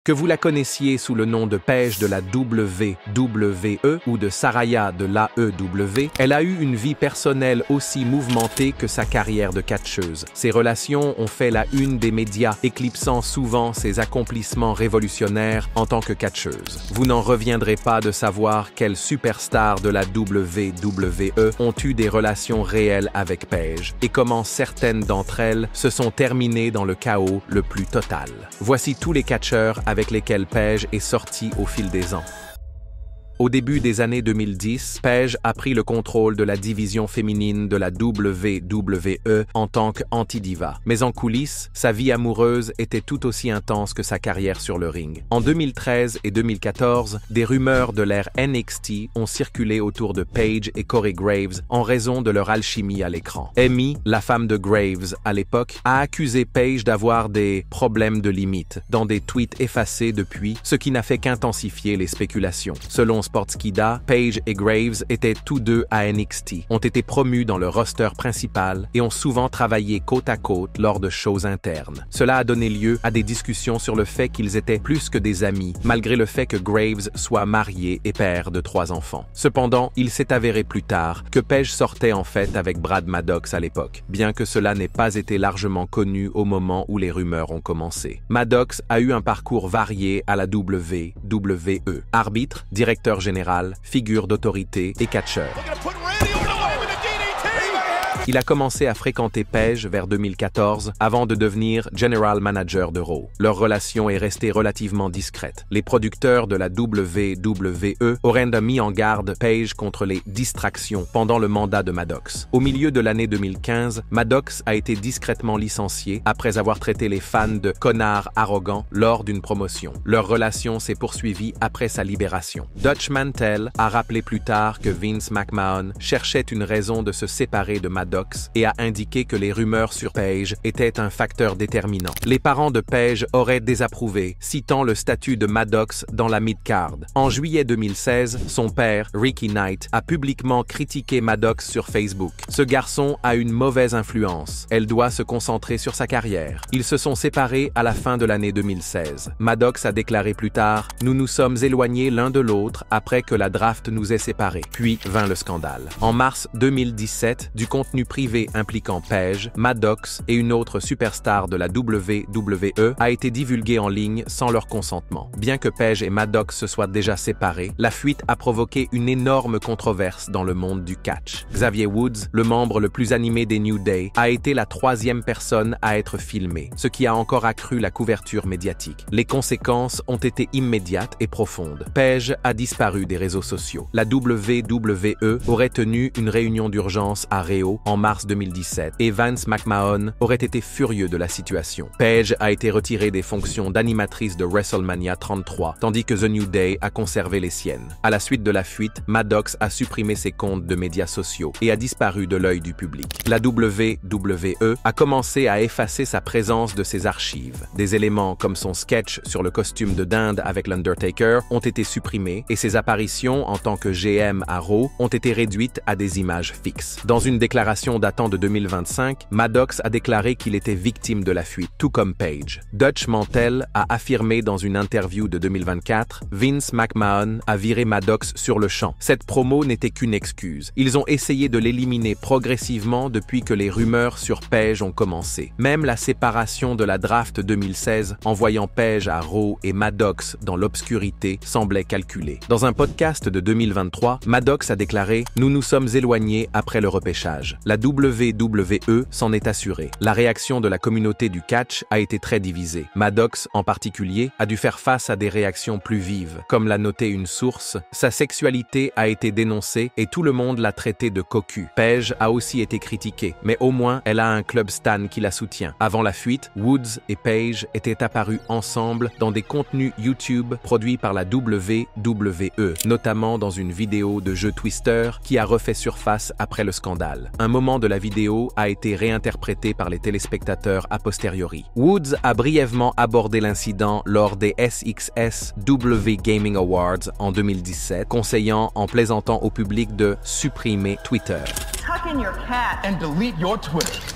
Que vous la connaissiez sous le nom de Paige de la WWE ou de Saraya de l'AEW, elle a eu une vie personnelle aussi mouvementée que sa carrière de catcheuse. Ses relations ont fait la une des médias, éclipsant souvent ses accomplissements révolutionnaires en tant que catcheuse. Vous n'en reviendrez pas de savoir quelles superstars de la WWE ont eu des relations réelles avec Paige et comment certaines d'entre elles se sont terminées dans le chaos le plus total. Voici tous les catcheurs avec lesquels Paige est sortie au fil des ans. Au début des années 2010, Paige a pris le contrôle de la division féminine de la WWE en tant qu'anti-diva. Mais en coulisses, sa vie amoureuse était tout aussi intense que sa carrière sur le ring. En 2013 et 2014, des rumeurs de l'ère NXT ont circulé autour de Paige et Corey Graves en raison de leur alchimie à l'écran. Amy, la femme de Graves à l'époque, a accusé Paige d'avoir des problèmes de limite dans des tweets effacés depuis, ce qui n'a fait qu'intensifier les spéculations. Selon Sportskeeda, Paige et Graves étaient tous deux à NXT, ont été promus dans le roster principal et ont souvent travaillé côte à côte lors de shows internes. Cela a donné lieu à des discussions sur le fait qu'ils étaient plus que des amis, malgré le fait que Graves soit marié et père de 3 enfants. Cependant, il s'est avéré plus tard que Paige sortait en fait avec Brad Maddox à l'époque, bien que cela n'ait pas été largement connu au moment où les rumeurs ont commencé. Maddox a eu un parcours varié à la WWE, arbitre, directeur général, figure d'autorité et catcheur. Il a commencé à fréquenter Paige vers 2014 avant de devenir General Manager de Raw. Leur relation est restée relativement discrète. Les producteurs de la WWE auraient mis en garde Paige contre les distractions pendant le mandat de Maddox. Au milieu de l'année 2015, Maddox a été discrètement licencié après avoir traité les fans de connards arrogants lors d'une promotion. Leur relation s'est poursuivie après sa libération. Dutch Mantel a rappelé plus tard que Vince McMahon cherchait une raison de se séparer de Maddox et a indiqué que les rumeurs sur Paige étaient un facteur déterminant. Les parents de Paige auraient désapprouvé, citant le statut de Maddox dans la mid-card. En juillet 2016, son père, Ricky Knight, a publiquement critiqué Maddox sur Facebook. Ce garçon a une mauvaise influence. Elle doit se concentrer sur sa carrière. Ils se sont séparés à la fin de l'année 2016. Maddox a déclaré plus tard « Nous nous sommes éloignés l'un de l'autre après que la draft nous ait séparés ». Puis vint le scandale. En mars 2017, du contenu privé impliquant Paige, Maddox et une autre superstar de la WWE a été divulgué en ligne sans leur consentement. Bien que Paige et Maddox se soient déjà séparés, la fuite a provoqué une énorme controverse dans le monde du catch. Xavier Woods, le membre le plus animé des New Day, a été la 3e personne à être filmée, ce qui a encore accru la couverture médiatique. Les conséquences ont été immédiates et profondes. Paige a disparu des réseaux sociaux. La WWE aurait tenu une réunion d'urgence à Rio en mars 2017 et Vince McMahon aurait été furieux de la situation. Paige a été retirée des fonctions d'animatrice de WrestleMania 33, tandis que The New Day a conservé les siennes. À la suite de la fuite, Maddox a supprimé ses comptes de médias sociaux et a disparu de l'œil du public. La WWE a commencé à effacer sa présence de ses archives. Des éléments comme son sketch sur le costume de dinde avec l'Undertaker ont été supprimés et ses apparitions en tant que GM à Raw ont été réduites à des images fixes. Dans une déclaration datant de 2025, Maddox a déclaré qu'il était victime de la fuite, tout comme Paige. Dutch Mantel a affirmé dans une interview de 2024 « Vince McMahon a viré Maddox sur le champ. Cette promo n'était qu'une excuse. Ils ont essayé de l'éliminer progressivement depuis que les rumeurs sur Paige ont commencé. Même la séparation de la draft 2016, envoyant Paige à Raw et Maddox dans l'obscurité, semblait calculée. Dans un podcast de 2023, Maddox a déclaré « Nous nous sommes éloignés après le repêchage. La WWE s'en est assurée. La réaction de la communauté du catch a été très divisée. Maddox, en particulier, a dû faire face à des réactions plus vives. Comme l'a noté une source, sa sexualité a été dénoncée et tout le monde l'a traité de cocu. Paige a aussi été critiquée, mais au moins elle a un club stan qui la soutient. Avant la fuite, Woods et Paige étaient apparus ensemble dans des contenus YouTube produits par la WWE, notamment dans une vidéo de jeu Twister qui a refait surface après le scandale. Un moment de la vidéo a été réinterprété par les téléspectateurs a posteriori. Woods a brièvement abordé l'incident lors des SXSW Gaming Awards en 2017, conseillant en plaisantant au public de supprimer Twitter.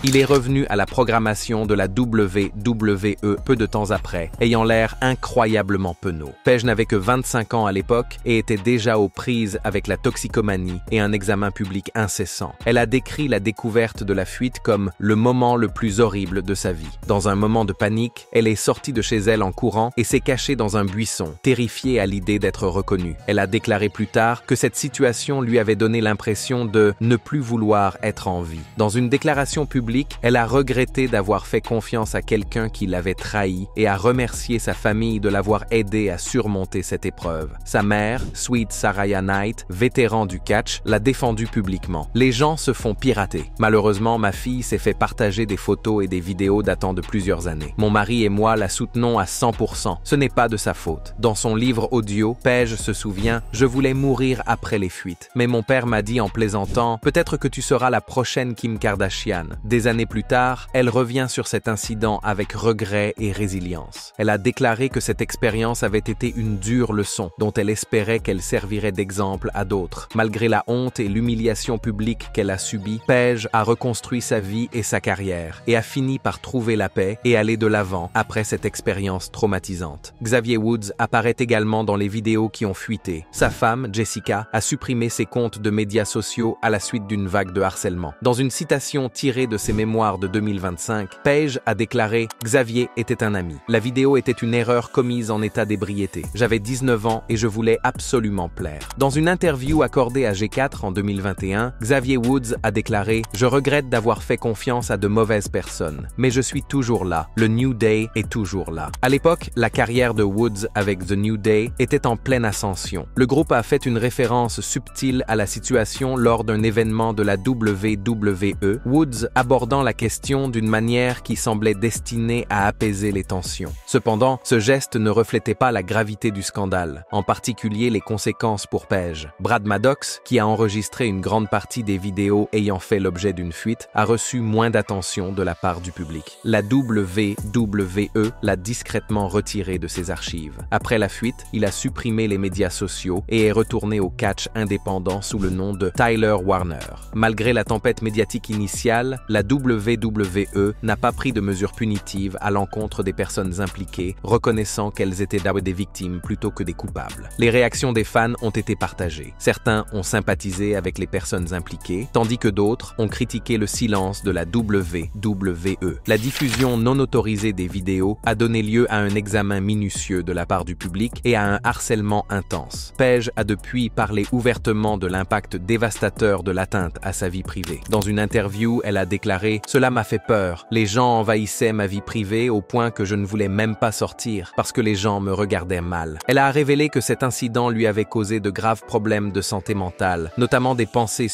Il est revenu à la programmation de la WWE peu de temps après, ayant l'air incroyablement penaud. Page n'avait que 25 ans à l'époque et était déjà aux prises avec la toxicomanie et un examen public incessant. Elle a décrit la découverte de la fuite comme le moment le plus horrible de sa vie. Dans un moment de panique, elle est sortie de chez elle en courant et s'est cachée dans un buisson, terrifiée à l'idée d'être reconnue. Elle a déclaré plus tard que cette situation lui avait donné l'impression de ne plus vouloir être en vie. Dans une déclaration publique, elle a regretté d'avoir fait confiance à quelqu'un qui l'avait trahi et a remercié sa famille de l'avoir aidé à surmonter cette épreuve. Sa mère, Sweet Saraya Knight, vétéran du catch, l'a défendu publiquement. Les gens se font pirater. Malheureusement, ma fille s'est fait partager des photos et des vidéos datant de plusieurs années. Mon mari et moi la soutenons à 100%. Ce n'est pas de sa faute. Dans son livre audio, Paige se souvient « Je voulais mourir après les fuites. Mais mon père m'a dit en plaisantant « Peut-être que tu seras la prochaine Kim Kardashian ». Des années plus tard, elle revient sur cet incident avec regret et résilience. Elle a déclaré que cette expérience avait été une dure leçon dont elle espérait qu'elle servirait d'exemple à d'autres. Malgré la honte et l'humiliation publique qu'elle a subie, Paige a reconstruit sa vie et sa carrière et a fini par trouver la paix et aller de l'avant après cette expérience traumatisante. Xavier Woods apparaît également dans les vidéos qui ont fuité. Sa femme, Jessica, a supprimé ses comptes de médias sociaux à la suite d'une vague de harcèlement. Dans une citation tirée de ses mémoires de 2025, Paige a déclaré « Xavier était un ami. La vidéo était une erreur commise en état d'ébriété. J'avais 19 ans et je voulais absolument plaire. » Dans une interview accordée à G4 en 2021, Xavier Woods a déclaré « Je regrette d'avoir fait confiance à de mauvaises personnes, mais je suis toujours là. Le New Day est toujours là. » À l'époque, la carrière de Woods avec The New Day était en pleine ascension. Le groupe a fait une référence subtile à la situation lors d'un événement de la WWE, Woods abordant la question d'une manière qui semblait destinée à apaiser les tensions. Cependant, ce geste ne reflétait pas la gravité du scandale, en particulier les conséquences pour Paige. Brad Maddox, qui a enregistré une grande partie des vidéos ayant fait l'objet d'une fuite, a reçu moins d'attention de la part du public. La WWE l'a discrètement retiré de ses archives. Après la fuite, il a supprimé les médias sociaux et est retourné au catch indépendant sous le nom de Tyler Warner. Malgré la tempête médiatique initiale, la WWE n'a pas pris de mesures punitives à l'encontre des personnes impliquées, reconnaissant qu'elles étaient des victimes plutôt que des coupables. Les réactions des fans ont été partagées. Certains ont sympathisé avec les personnes impliquées, tandis que d'autres ont critiqué le silence de la WWE. La diffusion non autorisée des vidéos a donné lieu à un examen minutieux de la part du public et à un harcèlement intense. Paige a depuis parlé ouvertement de l'impact dévastateur de l'atteinte à sa vie privée. Dans une interview, elle a déclaré « Cela m'a fait peur. Les gens envahissaient ma vie privée au point que je ne voulais même pas sortir parce que les gens me regardaient mal. » Elle a révélé que cet incident lui avait causé de graves problèmes de santé mentale, notamment des pensées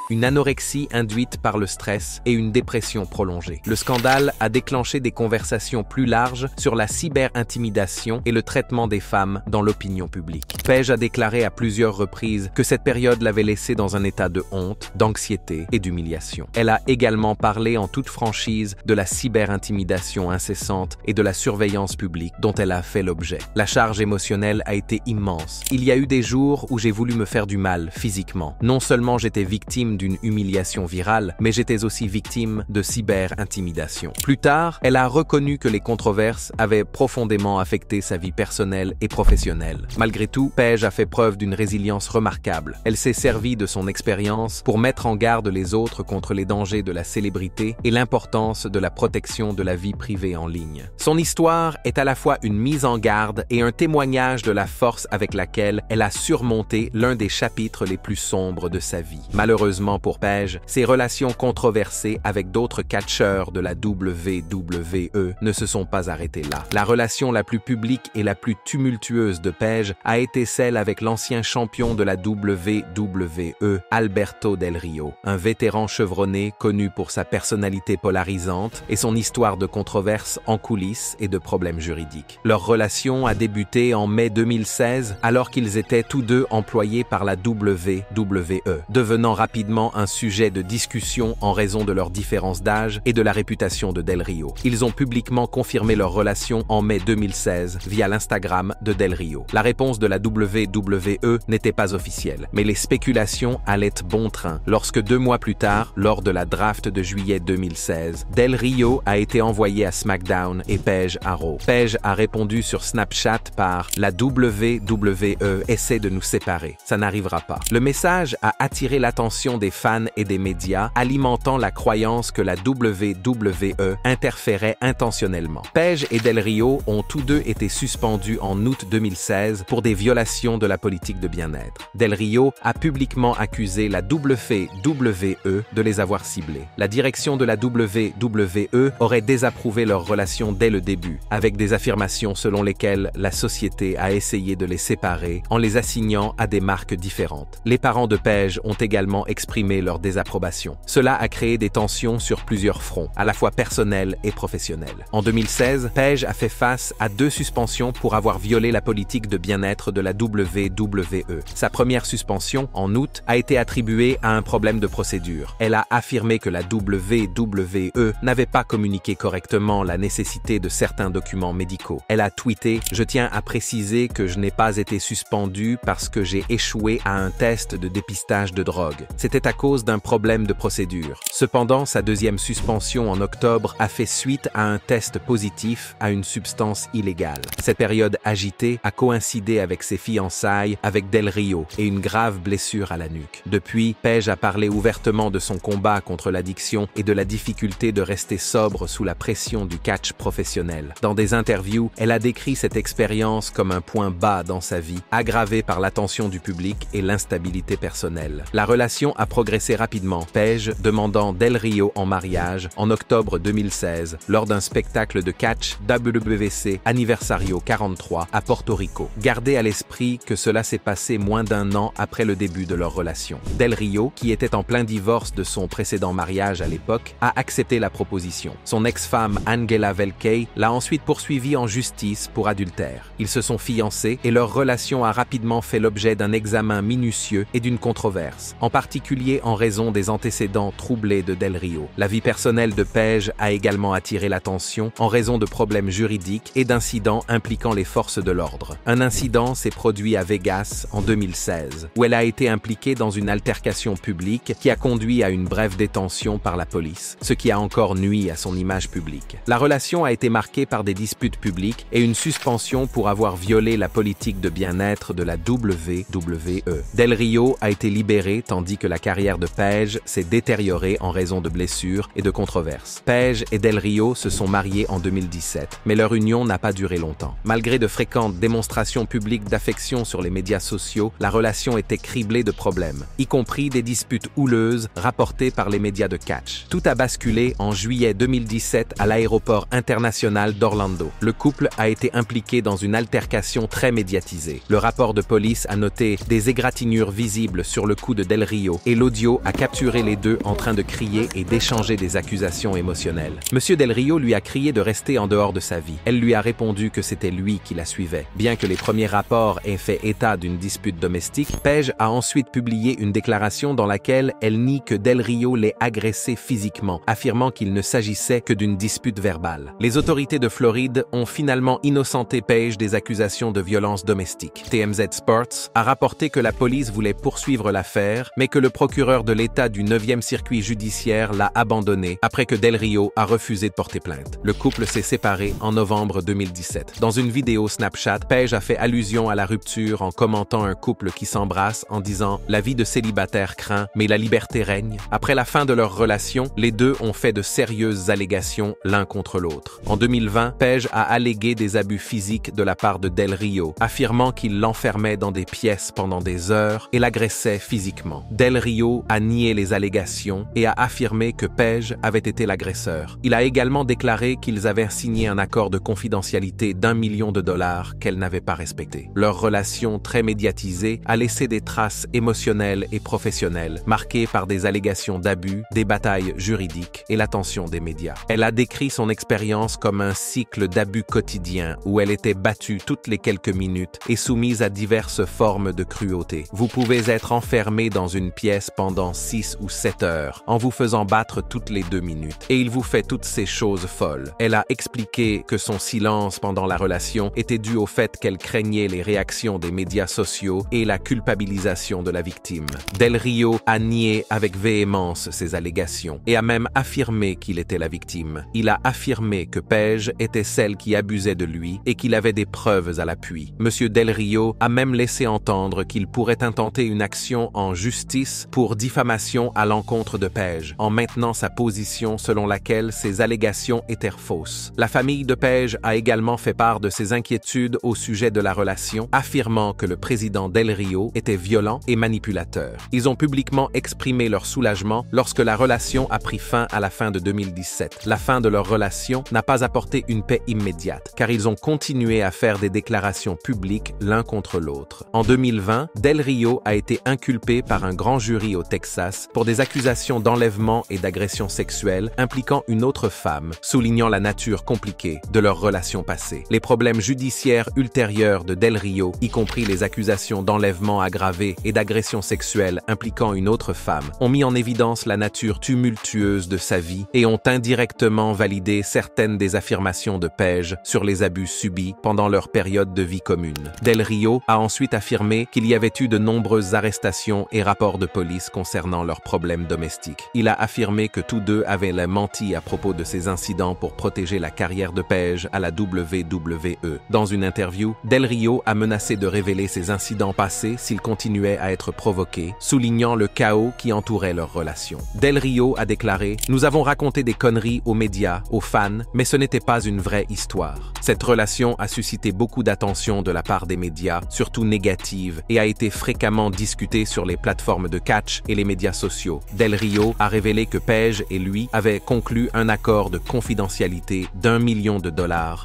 une anorexie induite par le stress et une dépression prolongée. Le scandale a déclenché des conversations plus larges sur la cyber-intimidation et le traitement des femmes dans l'opinion publique. Paige a déclaré à plusieurs reprises que cette période l'avait laissée dans un état de honte, d'anxiété et d'humiliation. Elle a également parlé en toute franchise de la cyber-intimidation incessante et de la surveillance publique dont elle a fait l'objet. La charge émotionnelle a été immense. Il y a eu des jours où j'ai voulu me faire du mal physiquement. Non seulement j'étais victime d'une humiliation virale, mais j'étais aussi victime de cyber-intimidation. Plus tard, elle a reconnu que les controverses avaient profondément affecté sa vie personnelle et professionnelle. Malgré tout, Paige a fait preuve d'une résilience remarquable. Elle s'est servie de son expérience pour mettre en garde les autres contre les dangers de la célébrité et l'importance de la protection de la vie privée en ligne. Son histoire est à la fois une mise en garde et un témoignage de la force avec laquelle elle a surmonté l'un des chapitres les plus sombres de sa vie. Malheureusement pour Paige, ses relations controversées avec d'autres catcheurs de la WWE ne se sont pas arrêtées là. La relation la plus publique et la plus tumultueuse de Paige a été celle avec l'ancien champion de la WWE, Alberto Del Rio, un vétéran chevronné connu pour sa personnalité polarisante et son histoire de controverses en coulisses et de problèmes juridiques. Leur relation a débuté en mai 2016 alors qu'ils étaient tous deux employés par la WWE, devenant rapidement rapidement un sujet de discussion en raison de leur différence d'âge et de la réputation de Del Rio. Ils ont publiquement confirmé leur relation en mai 2016 via l'Instagram de Del Rio. La réponse de la WWE n'était pas officielle, mais les spéculations allaient bon train lorsque 2 mois plus tard, lors de la draft de juillet 2016, Del Rio a été envoyé à SmackDown et Paige à Raw. Paige a répondu sur Snapchat par « La WWE essaie de nous séparer. Ça n'arrivera pas ». Le message a attiré l'attention des fans et des médias, alimentant la croyance que la WWE interférait intentionnellement. Paige et Del Rio ont tous deux été suspendus en août 2016 pour des violations de la politique de bien-être. Del Rio a publiquement accusé la WWE de les avoir ciblés. La direction de la WWE aurait désapprouvé leur relation dès le début, avec des affirmations selon lesquelles la société a essayé de les séparer en les assignant à des marques différentes. Les parents de Paige ont également exprimé leur désapprobation. Cela a créé des tensions sur plusieurs fronts, à la fois personnels et professionnels. En 2016, Paige a fait face à 2 suspensions pour avoir violé la politique de bien-être de la WWE. Sa première suspension, en août, a été attribuée à un problème de procédure. Elle a affirmé que la WWE n'avait pas communiqué correctement la nécessité de certains documents médicaux. Elle a tweeté « Je tiens à préciser que je n'ai pas été suspendue parce que j'ai échoué à un test de dépistage de drogue. C'était à cause d'un problème de procédure. » Cependant, sa deuxième suspension en octobre a fait suite à un test positif à une substance illégale. Cette période agitée a coïncidé avec ses fiançailles avec Del Rio et une grave blessure à la nuque. Depuis, Paige a parlé ouvertement de son combat contre l'addiction et de la difficulté de rester sobre sous la pression du catch professionnel. Dans des interviews, elle a décrit cette expérience comme un point bas dans sa vie, aggravé par l'attention du public et l'instabilité personnelle. La relation a progressé rapidement, Paige demandant Del Rio en mariage en octobre 2016 lors d'un spectacle de catch WWC Aniversario 43 à Porto Rico. Gardez à l'esprit que cela s'est passé moins d'1 an après le début de leur relation. Del Rio, qui était en plein divorce de son précédent mariage à l'époque, a accepté la proposition. Son ex-femme Angela Velkey l'a ensuite poursuivi en justice pour adultère. Ils se sont fiancés et leur relation a rapidement fait l'objet d'un examen minutieux et d'une controverse, en particulier en raison des antécédents troublés de Del Rio. La vie personnelle de Paige a également attiré l'attention en raison de problèmes juridiques et d'incidents impliquant les forces de l'ordre. Un incident s'est produit à Vegas en 2016, où elle a été impliquée dans une altercation publique qui a conduit à une brève détention par la police, ce qui a encore nui à son image publique. La relation a été marquée par des disputes publiques et une suspension pour avoir violé la politique de bien-être de la WWE. Del Rio a été libéré tandis que la carrière de Paige s'est détériorée en raison de blessures et de controverses. Paige et Del Rio se sont mariés en 2017, mais leur union n'a pas duré longtemps. Malgré de fréquentes démonstrations publiques d'affection sur les médias sociaux, la relation était criblée de problèmes, y compris des disputes houleuses rapportées par les médias de catch. Tout a basculé en juillet 2017 à l'aéroport international d'Orlando. Le couple a été impliqué dans une altercation très médiatisée. Le rapport de police a noté des égratignures visibles sur le cou de Del Rio et l'audio a capturé les deux en train de crier et d'échanger des accusations émotionnelles. Monsieur Del Rio lui a crié de rester en dehors de sa vie. Elle lui a répondu que c'était lui qui la suivait. Bien que les premiers rapports aient fait état d'une dispute domestique, Paige a ensuite publié une déclaration dans laquelle elle nie que Del Rio l'ait agressé physiquement, affirmant qu'il ne s'agissait que d'une dispute verbale. Les autorités de Floride ont finalement innocenté Paige des accusations de violence domestique. TMZ Sports a rapporté que la police voulait poursuivre l'affaire, mais que le procureur de l'État du 9e circuit judiciaire l'a abandonné après que Del Rio a refusé de porter plainte. Le couple s'est séparé en novembre 2017. Dans une vidéo Snapchat, Paige a fait allusion à la rupture en commentant un couple qui s'embrasse en disant « La vie de célibataire craint, mais la liberté règne ». Après la fin de leur relation, les deux ont fait de sérieuses allégations l'un contre l'autre. En 2020, Paige a allégué des abus physiques de la part de Del Rio, affirmant qu'il l'enfermait dans des pièces pendant des heures et l'agressait physiquement. Del Rio a nié les allégations et a affirmé que Paige avait été l'agresseur. Il a également déclaré qu'ils avaient signé un accord de confidentialité d'1 million de dollars qu'elle n'avait pas respecté. Leur relation très médiatisée a laissé des traces émotionnelles et professionnelles, marquées par des allégations d'abus, des batailles juridiques et l'attention des médias. Elle a décrit son expérience comme un cycle d'abus quotidiens où elle était battue toutes les quelques minutes et soumise à diverses formes de cruauté. Vous pouvez être enfermé dans une pièce fesses pendant 6 ou 7 heures, en vous faisant battre toutes les 2 minutes. Et il vous fait toutes ces choses folles. Elle a expliqué que son silence pendant la relation était dû au fait qu'elle craignait les réactions des médias sociaux et la culpabilisation de la victime. Del Rio a nié avec véhémence ces allégations et a même affirmé qu'il était la victime. Il a affirmé que Paige était celle qui abusait de lui et qu'il avait des preuves à l'appui. Monsieur Del Rio a même laissé entendre qu'il pourrait intenter une action en justice pour diffamation à l'encontre de Paige, en maintenant sa position selon laquelle ces allégations étaient fausses. La famille de Paige a également fait part de ses inquiétudes au sujet de la relation, affirmant que le président Del Rio était violent et manipulateur. Ils ont publiquement exprimé leur soulagement lorsque la relation a pris fin à la fin de 2017. La fin de leur relation n'a pas apporté une paix immédiate, car ils ont continué à faire des déclarations publiques l'un contre l'autre. En 2020, Del Rio a été inculpé par un grand jury au Texas pour des accusations d'enlèvement et d'agression sexuelle impliquant une autre femme, soulignant la nature compliquée de leur relation passée. Les problèmes judiciaires ultérieurs de Del Rio, y compris les accusations d'enlèvement aggravé et d'agression sexuelle impliquant une autre femme, ont mis en évidence la nature tumultueuse de sa vie et ont indirectement validé certaines des affirmations de Paige sur les abus subis pendant leur période de vie commune. Del Rio a ensuite affirmé qu'il y avait eu de nombreuses arrestations et rapports de police concernant leurs problèmes domestiques. Il a affirmé que tous deux avaient menti à propos de ces incidents pour protéger la carrière de Paige à la WWE. Dans une interview, Del Rio a menacé de révéler ces incidents passés s'ils continuaient à être provoqués, soulignant le chaos qui entourait leur relation. Del Rio a déclaré « Nous avons raconté des conneries aux médias, aux fans, mais ce n'était pas une vraie histoire. Cette relation a suscité beaucoup d'attention de la part des médias, surtout négative, et a été fréquemment discutée sur les plateformes de catch et les médias sociaux. Del Rio a révélé que Paige et lui avaient conclu un accord de confidentialité d'$1 million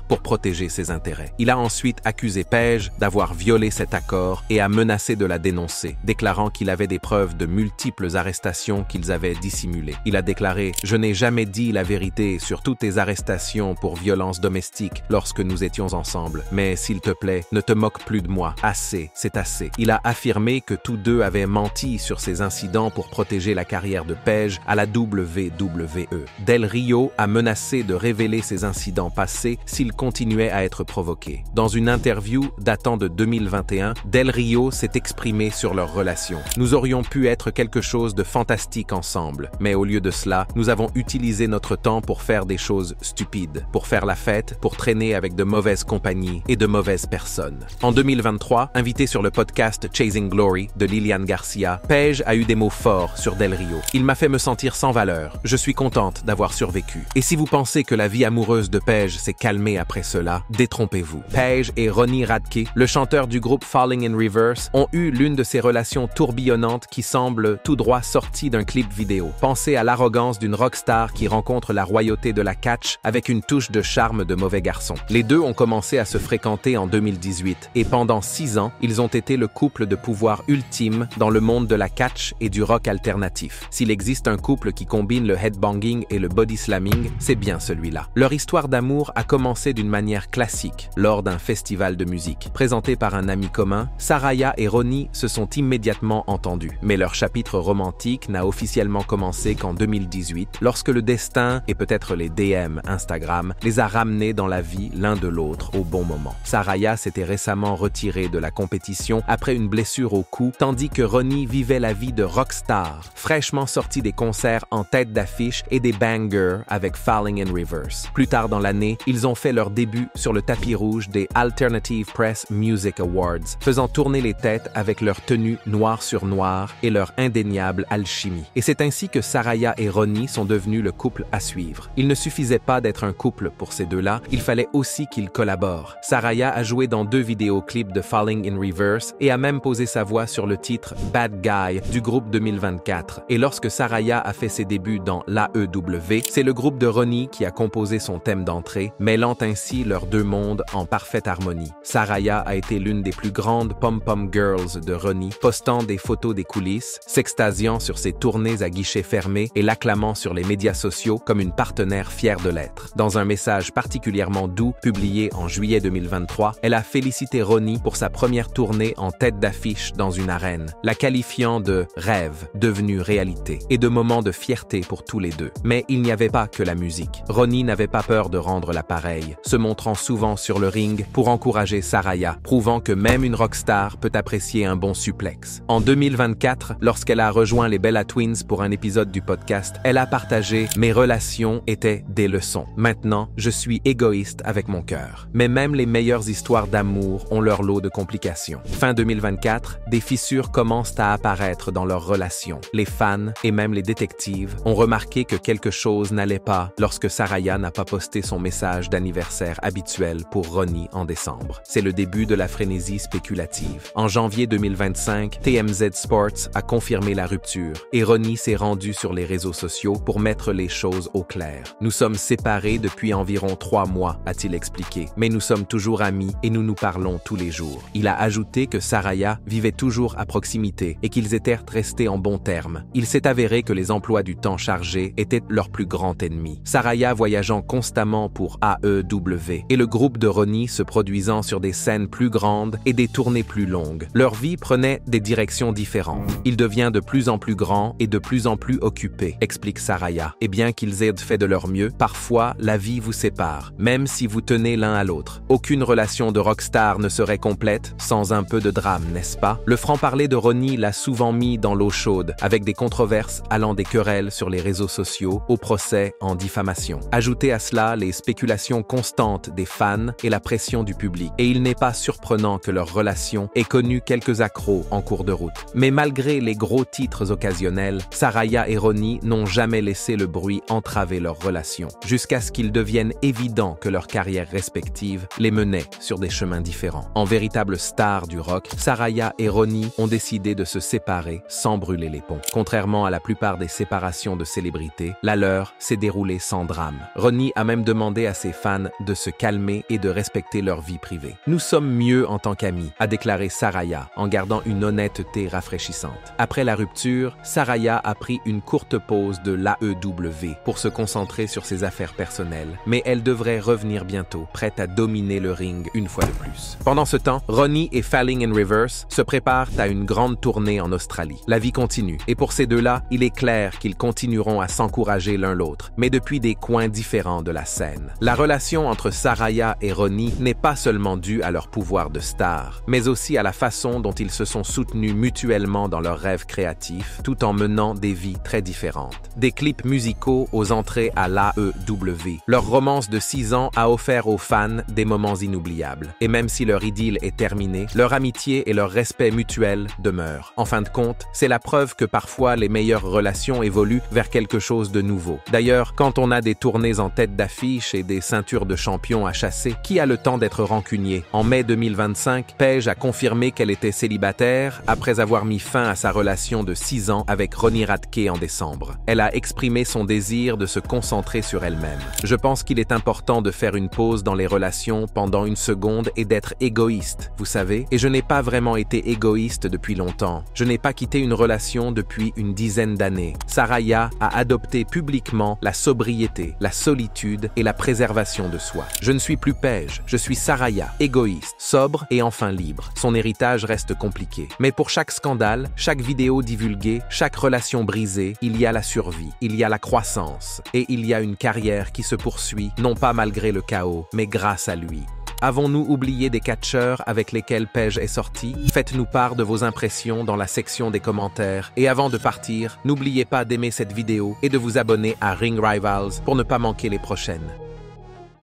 pour protéger ses intérêts. Il a ensuite accusé Paige d'avoir violé cet accord et a menacé de la dénoncer, déclarant qu'il avait des preuves de multiples arrestations qu'ils avaient dissimulées. Il a déclaré « Je n'ai jamais dit la vérité sur toutes tes arrestations pour violence domestique lorsque nous étions ensemble, mais s'il te plaît, ne te moque plus de moi. Assez, c'est assez. » Il a affirmé que tous deux avaient menti sur ces incidents pour protéger la carrière de Paige à la WWE. Del Rio a menacé de révéler ces incidents passés s'ils continuaient à être provoqués. Dans une interview datant de 2021, Del Rio s'est exprimé sur leur relation. « Nous aurions pu être quelque chose de fantastique ensemble, mais au lieu de cela, nous avons utilisé notre temps pour faire des choses stupides, pour faire la fête, pour traîner avec de mauvaises compagnies et de mauvaises personnes. » En 2023, invité sur le podcast Chasing Glory de Liliane Garcia, Paige a eu des mots forts sur Del Rio. « Il m'a fait me sentir sans valeur. Je suis contente d'avoir survécu. Et si vous pensez que la vie amoureuse de Paige s'est calmée après cela, détrompez-vous. » Paige et Ronnie Radke, le chanteur du groupe Falling in Reverse, ont eu l'une de ces relations tourbillonnantes qui semble tout droit sortie d'un clip vidéo. Pensez à l'arrogance d'une rockstar qui rencontre la royauté de la catch avec une touche de charme de mauvais garçon. Les deux ont commencé à se fréquenter en 2018 et pendant 6 ans, ils ont été le couple de pouvoir ultime dans le monde de la catch et du rock alternatif. S'il existe un couple qui combine le headbanging et le body slamming, c'est bien celui-là. Leur histoire d'amour a commencé d'une manière classique lors d'un festival de musique. Présenté par un ami commun, Saraya et Ronnie se sont immédiatement entendus. Mais leur chapitre romantique n'a officiellement commencé qu'en 2018, lorsque le destin et peut-être les DM Instagram les a ramenés dans la vie l'un de l'autre au bon moment. Saraya s'était récemment retirée de la compétition après une blessure au cou, tandis que Ronnie vivait la vie de rockstar, fraîchement sorti des concerts en tête d'affiche et des bangers avec Falling in Reverse. Plus tard dans l'année, ils ont fait leur début sur le tapis rouge des Alternative Press Music Awards, faisant tourner les têtes avec leur tenue noir sur noir et leur indéniable alchimie. Et c'est ainsi que Saraya et Ronnie sont devenus le couple à suivre. Il ne suffisait pas d'être un couple pour ces deux-là, il fallait aussi qu'ils collaborent. Saraya a joué dans 2 vidéoclips de Falling in Reverse et a même posé sa voix sur le titre Bad Guy du groupe 2024. Et lorsque Saraya a fait ses débuts dans l'AEW, c'est le groupe de Ronnie qui a composé son thème d'entrée, mêlant ainsi leurs 2 mondes en parfaite harmonie. Saraya a été l'une des plus grandes pom-pom girls de Ronnie, postant des photos des coulisses, s'extasiant sur ses tournées à guichets fermés et l'acclamant sur les médias sociaux comme une partenaire fière de l'être. Dans un message particulièrement doux publié en juillet 2023, elle a félicité Ronnie pour sa première tournée en tête d'affiche dans une arène, la qualifiant de de rêves devenus réalité et de moments de fierté pour tous les deux. Mais il n'y avait pas que la musique. Ronnie n'avait pas peur de rendre l'appareil, se montrant souvent sur le ring pour encourager Saraya, prouvant que même une rockstar peut apprécier un bon suplex. En 2024, lorsqu'elle a rejoint les Bella Twins pour un épisode du podcast, elle a partagé « Mes relations étaient des leçons. Maintenant, je suis égoïste avec mon cœur. » Mais même les meilleures histoires d'amour ont leur lot de complications. Fin 2024, des fissures commencent à apparaître dans leurs relations. Les fans et même les détectives ont remarqué que quelque chose n'allait pas lorsque Saraya n'a pas posté son message d'anniversaire habituel pour Ronnie en décembre. C'est le début de la frénésie spéculative. En janvier 2025, TMZ Sports a confirmé la rupture et Ronnie s'est rendu sur les réseaux sociaux pour mettre les choses au clair. « Nous sommes séparés depuis environ 3 mois, a-t-il expliqué, mais nous sommes toujours amis et nous nous parlons tous les jours. » Il a ajouté que Saraya vivait toujours à proximité et qu'ils étaient restés en bons termes. Il s'est avéré que les emplois du temps chargés étaient leur plus grand ennemi. Saraya voyageant constamment pour AEW et le groupe de Ronnie se produisant sur des scènes plus grandes et des tournées plus longues. Leur vie prenait des directions différentes. Il devient de plus en plus grand et de plus en plus occupé, explique Saraya. Et bien qu'ils aient fait de leur mieux, parfois la vie vous sépare, même si vous tenez l'un à l'autre. Aucune relation de rockstar ne serait complète sans un peu de drame, n'est-ce pas? Le franc-parler de Ronnie l'a souvent mis dans l'eau chaude, avec des controverses allant des querelles sur les réseaux sociaux au procès en diffamation. Ajoutez à cela les spéculations constantes des fans et la pression du public. Et il n'est pas surprenant que leur relation ait connu quelques accros en cours de route. Mais malgré les gros titres occasionnels, Saraya et Ronnie n'ont jamais laissé le bruit entraver leur relation, jusqu'à ce qu'il devienne évident que leurs carrières respectives les menaient sur des chemins différents. En véritable star du rock, Saraya et Ronnie ont décidé de se séparer sans brûler les ponts. Contrairement à la plupart des séparations de célébrités, la leur s'est déroulée sans drame. Ronnie a même demandé à ses fans de se calmer et de respecter leur vie privée. « Nous sommes mieux en tant qu'amis », a déclaré Saraya, en gardant une honnêteté rafraîchissante. Après la rupture, Saraya a pris une courte pause de l'AEW pour se concentrer sur ses affaires personnelles, mais elle devrait revenir bientôt, prête à dominer le ring une fois de plus. Pendant ce temps, Ronnie et Falling in Reverse se préparent à une grande tournée en Australie. La vie continue, et pour ces deux-là, il est clair qu'ils continueront à s'encourager l'un l'autre, mais depuis des coins différents de la scène. La relation entre Saraya et Ronnie n'est pas seulement due à leur pouvoir de star, mais aussi à la façon dont ils se sont soutenus mutuellement dans leurs rêves créatifs, tout en menant des vies très différentes. Des clips musicaux aux entrées à l'AEW. Leur romance de 6 ans a offert aux fans des moments inoubliables. Et même si leur idylle est terminée, leur amitié et leur respect mutuel demeurent. En fin de compte, c'est la preuve que parfois les meilleures relations évoluent vers quelque chose de nouveau. D'ailleurs, quand on a des tournées en tête d'affiche et des ceintures de champion à chasser, qui a le temps d'être rancunier? En mai 2025, Paige a confirmé qu'elle était célibataire après avoir mis fin à sa relation de 6 ans avec Ronnie Radke en décembre. Elle a exprimé son désir de se concentrer sur elle-même. Je pense qu'il est important de faire une pause dans les relations pendant une seconde et d'être égoïste, vous savez? Et je n'ai pas vraiment été égoïste depuis longtemps. Je n'ai pas quitté une relation depuis une dizaine d'années. Saraya a adopté publiquement la sobriété, la solitude et la préservation de soi. Je ne suis plus Paige, je suis Saraya, égoïste, sobre et enfin libre. Son héritage reste compliqué. Mais pour chaque scandale, chaque vidéo divulguée, chaque relation brisée, il y a la survie, il y a la croissance et il y a une carrière qui se poursuit, non pas malgré le chaos, mais grâce à lui. Avons-nous oublié des catcheurs avec lesquels Paige est sortie? Faites-nous part de vos impressions dans la section des commentaires. Et avant de partir, n'oubliez pas d'aimer cette vidéo et de vous abonner à Ring Rivals pour ne pas manquer les prochaines.